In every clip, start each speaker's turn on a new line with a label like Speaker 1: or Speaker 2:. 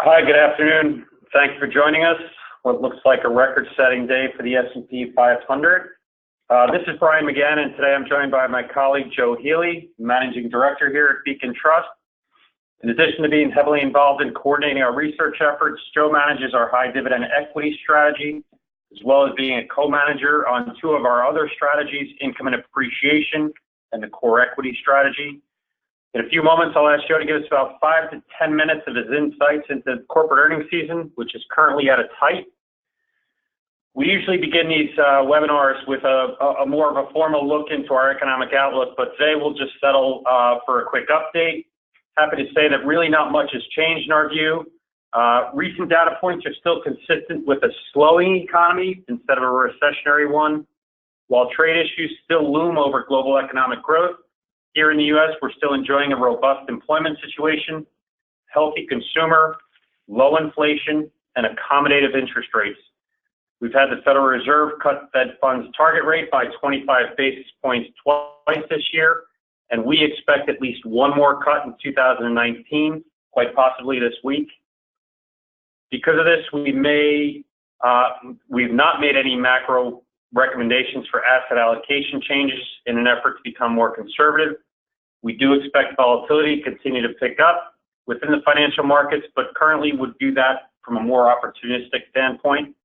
Speaker 1: Hi, good afternoon. Thanks for joining us. What looks like a record-setting day for the S&P 500. This is Brian McGann, and today I'm joined by my colleague Joe Healy, Managing Director here at Beacon Trust. In addition to being heavily involved in coordinating our research efforts, Joe manages our high dividend equity strategy, as well as being a co-manager on two of our other strategies, income and appreciation and the core equity strategy. In a few moments, I'll ask Joe to give us about 5 to 10 minutes of his insights into corporate earnings season, which is currently at its height. We usually begin these webinars with a more of a formal look into our economic outlook, but today we'll just settle for a quick update. Happy to say that really not much has changed in our view. Recent data points are still consistent with a slowing economy instead of a recessionary one. While trade issues still loom over global economic growth, here in the U.S., we're still enjoying a robust employment situation, healthy consumer, low inflation, and accommodative interest rates. We've had the Federal Reserve cut Fed funds target rate by 25 basis points twice this year, and we expect at least one more cut in 2019, quite possibly this week. Because of this, we've not made any macro recommendations for asset allocation changes in an effort to become more conservative. We do expect volatility to continue to pick up within the financial markets, but currently would do that from a more opportunistic standpoint.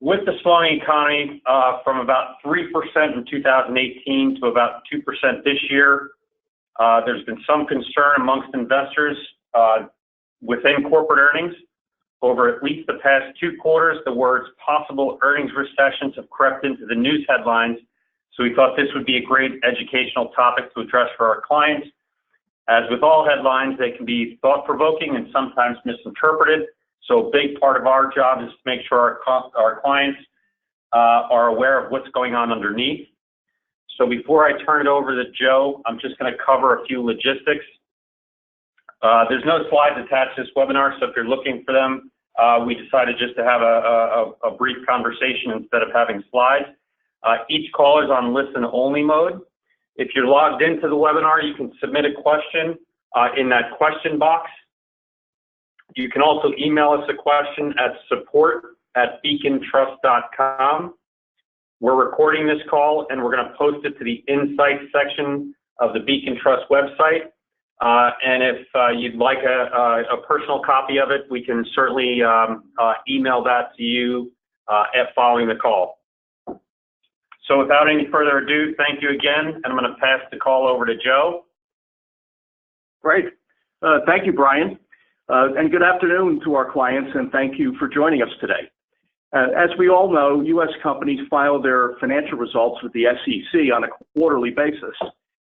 Speaker 1: With the slowing economy from about 3% in 2018 to about 2% this year, there's been some concern amongst investors within corporate earnings. Over at least the past 2 quarters, the words possible earnings recessions have crept into the news headlines, so we thought this would be a great educational topic to address for our clients. As with all headlines, they can be thought-provoking and sometimes misinterpreted, so a big part of our job is to make sure our clients are aware of what's going on underneath. So before I turn it over to Joe, I'm just going to cover a few logistics. There's no slides attached to this webinar, so if you're looking for them, we decided just to have a brief conversation instead of having slides. Each call is on listen-only mode. If you're logged into the webinar, you can submit a question in that question box. You can also email us a question at support@beacontrust.com. We're recording this call, and we're going to post it to the Insights section of the Beacon Trust website. And if you'd like a personal copy of it, we can certainly email that to you following the call. So without any further ado, thank you again, and I'm going to pass the call over to Joe.
Speaker 2: Great. Thank you, Brian. And good afternoon to our clients, and thank you for joining us today. As we all know, U.S. companies file their financial results with the SEC on a quarterly basis.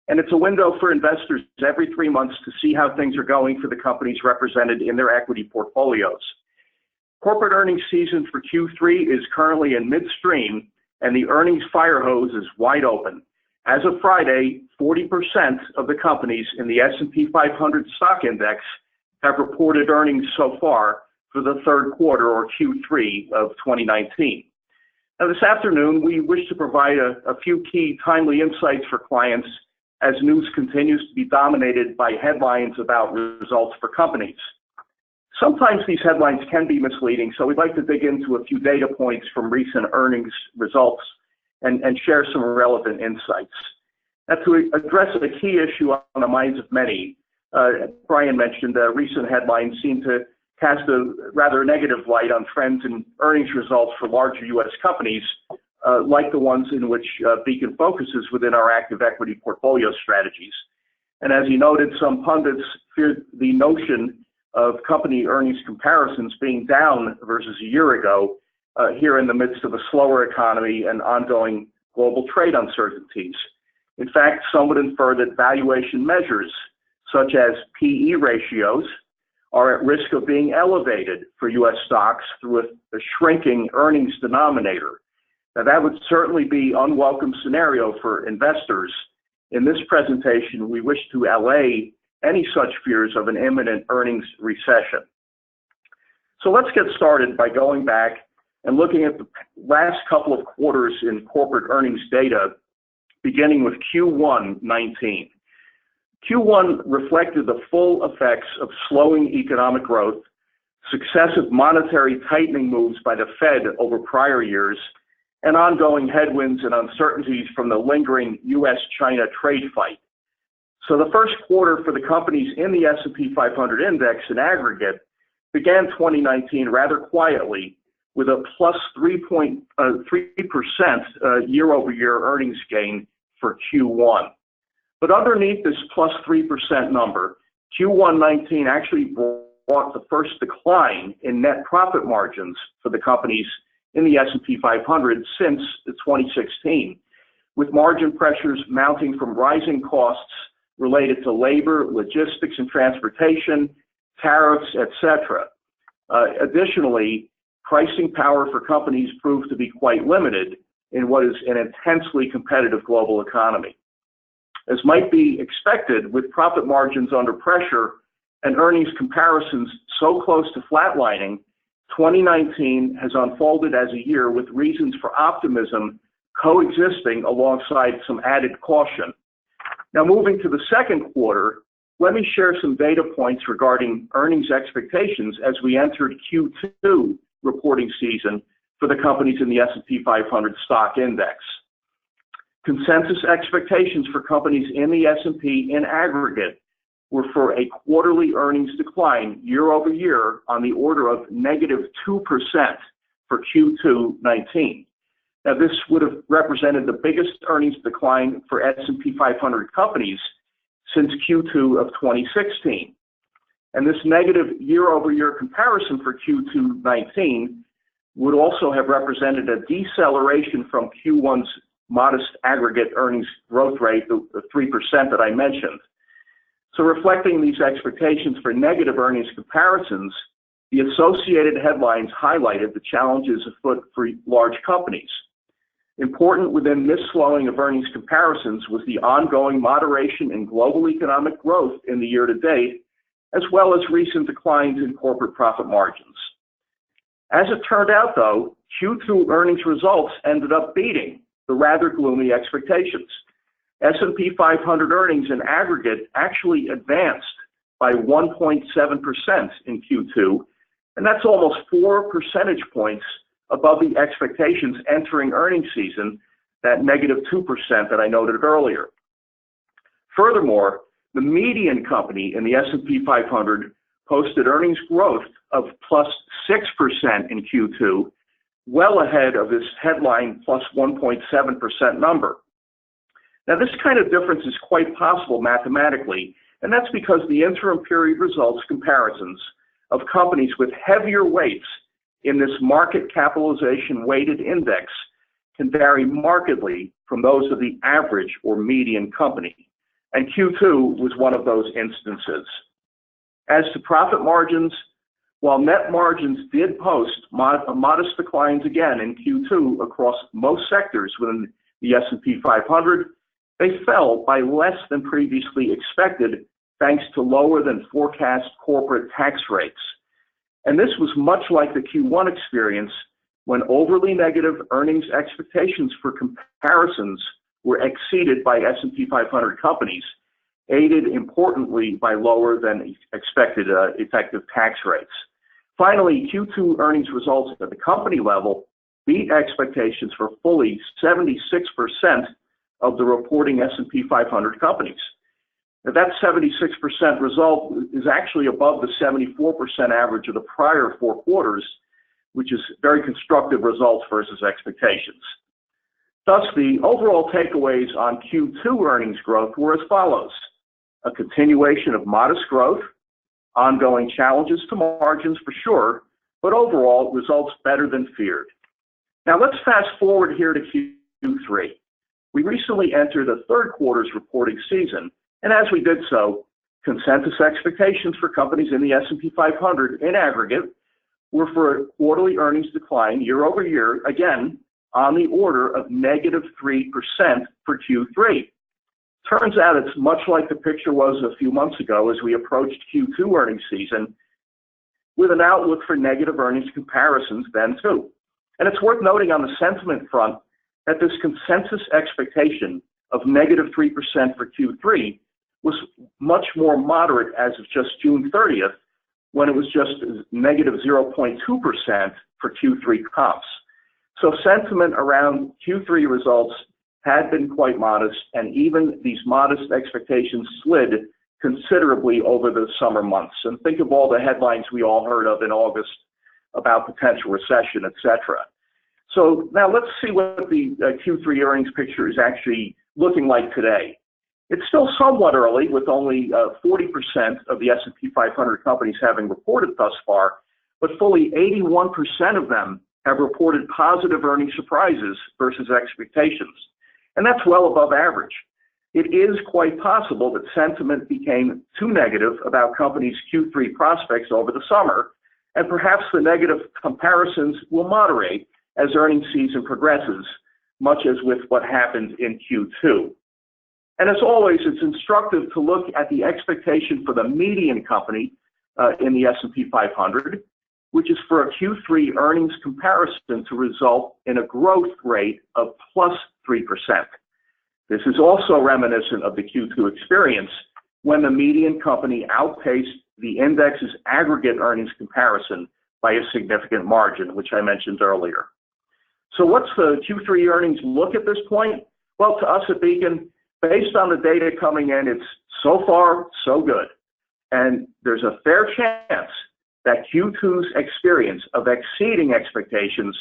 Speaker 2: And it's a window for investors every 3 months to see how things are going for the companies represented in their equity portfolios. Corporate earnings season for Q3 is currently in midstream, and the earnings fire hose is wide open. As of Friday, 40% of the companies in the S&P 500 stock index have reported earnings so far for the third quarter, or Q3 of 2019. Now, this afternoon, we wish to provide a few key timely insights for clients as news continues to be dominated by headlines about results for companies. Sometimes these headlines can be misleading, so we'd like to dig into a few data points from recent earnings results and share some relevant insights. Now, to address a key issue on the minds of many, Brian mentioned recent headlines seem to cast a rather negative light on trends in earnings results for larger U.S. companies, like the ones in which Beacon focuses within our active equity portfolio strategies. And as you noted, some pundits feared the notion of company earnings comparisons being down versus a year ago here in the midst of a slower economy and ongoing global trade uncertainties. In fact, some would infer that valuation measures, such as PE ratios, are at risk of being elevated for U.S. stocks through a shrinking earnings denominator. Now, that would certainly be an unwelcome scenario for investors. In this presentation, we wish to allay any such fears of an imminent earnings recession. So let's get started by going back and looking at the last couple of quarters in corporate earnings data, beginning with Q1 19. Q1 reflected the full effects of slowing economic growth, successive monetary tightening moves by the Fed over prior years, and ongoing headwinds and uncertainties from the lingering U.S.-China trade fight. So the first quarter for the companies in the S&P 500 index in aggregate began 2019 rather quietly with a plus 3% year-over-year earnings gain for Q1. But underneath this plus 3% number, Q1 19 actually brought the first decline in net profit margins for the companies in the S&P 500 since 2016, with margin pressures mounting from rising costs related to labor, logistics and transportation, tariffs, etc. Additionally, pricing power for companies proved to be quite limited in what is an intensely competitive global economy. As might be expected, with profit margins under pressure and earnings comparisons so close to flatlining, 2019 has unfolded as a year with reasons for optimism coexisting alongside some added caution. Now, moving to the second quarter, let me share some data points regarding earnings expectations as we entered Q2 reporting season for the companies in the S&P 500 stock index. Consensus expectations for companies in the S&P in aggregate were for a quarterly earnings decline year over year on the order of -2% for Q2 19. Now, this would have represented the biggest earnings decline for S&P 500 companies since Q2 of 2016. And this negative year-over-year comparison for Q2 19 would also have represented a deceleration from Q1's modest aggregate earnings growth rate, the 3% that I mentioned. So reflecting these expectations for negative earnings comparisons, the associated headlines highlighted the challenges afoot for large companies. Important within this slowing of earnings comparisons was the ongoing moderation in global economic growth in the year to date, as well as recent declines in corporate profit margins. As it turned out, though, Q2 earnings results ended up beating the rather gloomy expectations. S&P 500 earnings in aggregate actually advanced by 1.7% in Q2, and that's almost 4 percentage points above the expectations entering earnings season, that -2% that I noted earlier. Furthermore, the median company in the S&P 500 posted earnings growth of plus 6% in Q2, well ahead of this headline plus 1.7% number. Now, this kind of difference is quite possible mathematically, and that's because the interim period results comparisons of companies with heavier weights in this market capitalization weighted index can vary markedly from those of the average or median company. And Q2 was one of those instances. As to profit margins, while net margins did post modest declines again in Q2 across most sectors within the S&P 500, they fell by less than previously expected thanks to lower than forecast corporate tax rates. And this was much like the Q1 experience when overly negative earnings expectations for comparisons were exceeded by S&P 500 companies, aided importantly by lower than expected effective tax rates. Finally, Q2 earnings results at the company level beat expectations for fully 76% of the reporting S&P 500 companies. Now, that 76% result is actually above the 74% average of the prior 4 quarters, which is very constructive results versus expectations. Thus, the overall takeaways on Q2 earnings growth were as follows: a continuation of modest growth, ongoing challenges to margins for sure, but overall results better than feared. Now let's fast forward here to Q3. We recently entered the third quarter's reporting season, and as we did so, consensus expectations for companies in the S&P 500 in aggregate were for a quarterly earnings decline year over year, again, on the order of -3% for Q3. Turns out it's much like the picture was a few months ago as we approached Q2 earnings season, with an outlook for negative earnings comparisons then too. And it's worth noting on the sentiment front that this consensus expectation of -3% for Q3 was much more moderate as of just June 30th, when it was just negative 0.2% for Q3 comps. So sentiment around Q3 results had been quite modest, and even these modest expectations slid considerably over the summer months. And think of all the headlines we all heard of in August about potential recession, etc. So now let's see what the Q3 earnings picture is actually looking like today. It's still somewhat early, with only 40% of the S&P 500 companies having reported thus far, but fully 81% of them have reported positive earnings surprises versus expectations. And that's well above average. It is quite possible that sentiment became too negative about companies' Q3 prospects over the summer, and perhaps the negative comparisons will moderate as earnings season progresses, much as with what happened in Q2. And as always, it's instructive to look at the expectation for the median company in the S&P 500, which is for a Q3 earnings comparison to result in a growth rate of plus 3%. This is also reminiscent of the Q2 experience, when the median company outpaced the index's aggregate earnings comparison by a significant margin, which I mentioned earlier. So what's the Q3 earnings look at this point? Well, to us at Beacon, based on the data coming in, it's so far so good. And there's a fair chance that Q2's experience of exceeding expectations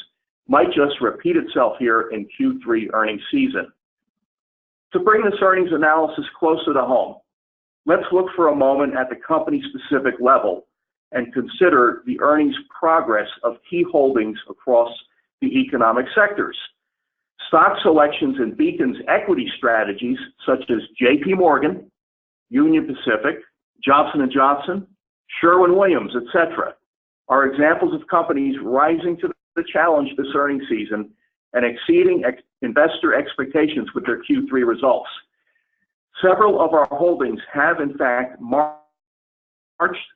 Speaker 2: might just repeat itself here in Q3 earnings season. To bring this earnings analysis closer to home, let's look for a moment at the company-specific level and consider the earnings progress of key holdings across the economic sectors. Stock selections in Beacon's equity strategies, such as J.P. Morgan, Union Pacific, Johnson & Johnson, Sherwin-Williams, etc., are examples of companies rising to the challenge this earnings season and exceeding investor expectations with their Q3 results. Several of our holdings have, in fact, marched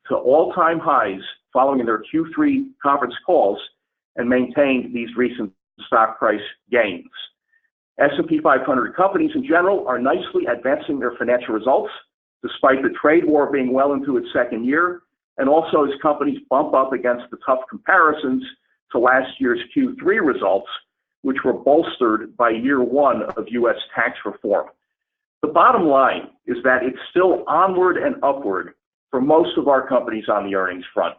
Speaker 2: to all-time highs following their Q3 conference calls and maintained these recent stock price gains. S&P 500 companies in general are nicely advancing their financial results, despite the trade war being well into its second year, and also as companies bump up against the tough comparisons to last year's Q3 results, which were bolstered by year one of U.S. tax reform. The bottom line is that it's still onward and upward for most of our companies on the earnings front.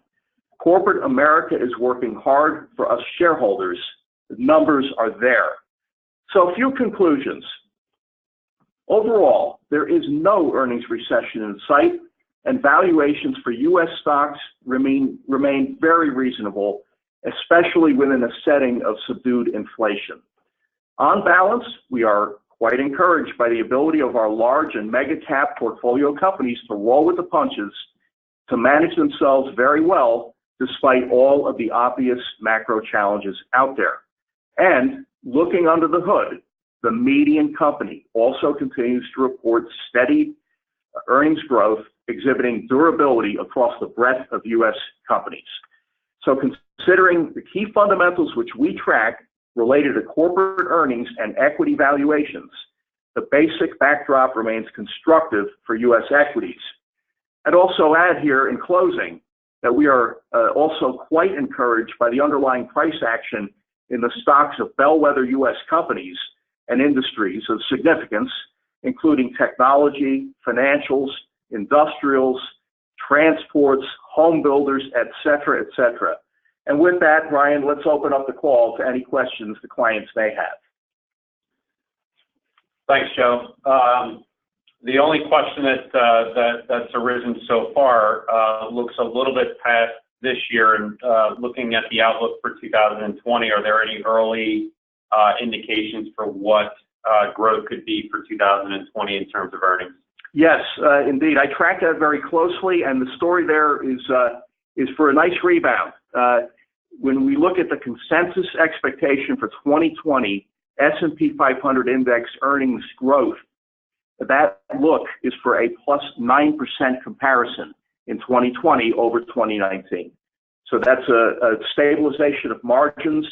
Speaker 2: Corporate America is working hard for us shareholders. The numbers are there. So a few conclusions. Overall, there is no earnings recession in sight, and valuations for U.S. stocks remain very reasonable, especially within a setting of subdued inflation. On balance, we are quite encouraged by the ability of our large and mega cap portfolio companies to roll with the punches, to manage themselves very well, despite all of the obvious macro challenges out there. And looking under the hood, the median company also continues to report steady earnings growth, exhibiting durability across the breadth of U.S. companies. So considering the key fundamentals which we track related to corporate earnings and equity valuations, the basic backdrop remains constructive for U.S. equities. I'd also add here in closing that we are also quite encouraged by the underlying price action in the stocks of bellwether U.S. companies and industries of significance, including technology, financials, industrials, transports, home builders, et cetera, et cetera. And with that, Brian, let's open up the call to any questions the clients may have.
Speaker 1: Thanks, Joe. The only question that's arisen so far looks a little bit past this year, and looking at the outlook for 2020, are there any early indications for what growth could be for 2020 in terms of earnings?
Speaker 2: Yes, indeed. I track that very closely, and the story there is for a nice rebound. When we look at the consensus expectation for 2020 S&P 500 index earnings growth, that look is for a plus 9% comparison in 2020 over 2019. So that's a stabilization of margins,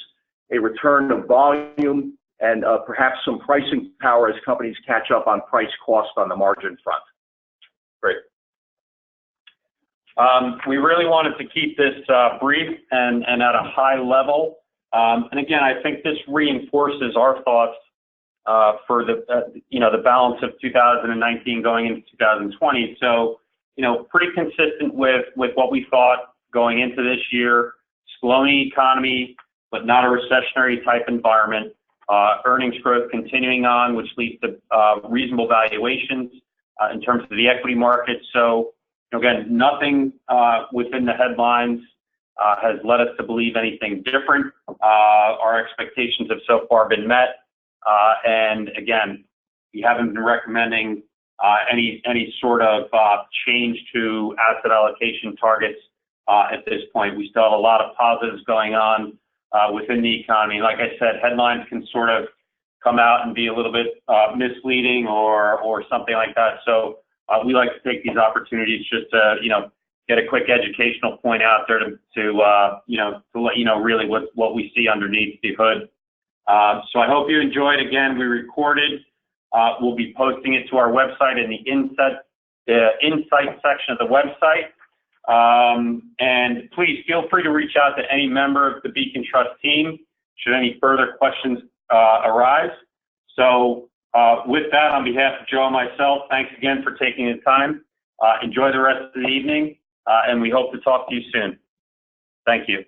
Speaker 2: a return of volume, and perhaps some pricing power as companies catch up on price cost on the margin front.
Speaker 1: Great. We really wanted to keep this brief and at a high level. And again, I think this reinforces our thoughts for the balance of 2019 going into 2020. So, pretty consistent with what we thought going into this year. Slowing economy, but not a recessionary type environment. Earnings growth continuing on, which leads to reasonable valuations in terms of the equity market. So, again, nothing within the headlines has led us to believe anything different. Our expectations have so far been met. And again, we haven't been recommending any sort of change to asset allocation targets at this point. We still have a lot of positives going on within the economy. Like I said, headlines can sort of come out and be a little bit misleading or something like that. So we like to take these opportunities just to get a quick educational point out there to let you know really what we see underneath the hood. So I hope you enjoyed. Again, we recorded. We'll be posting it to our website in the insight section of the website. And please feel free to reach out to any member of the Beacon Trust team should any further questions arise. So with that, on behalf of Joe and myself, thanks again for taking the time. Enjoy the rest of the evening, and we hope to talk to you soon. Thank you.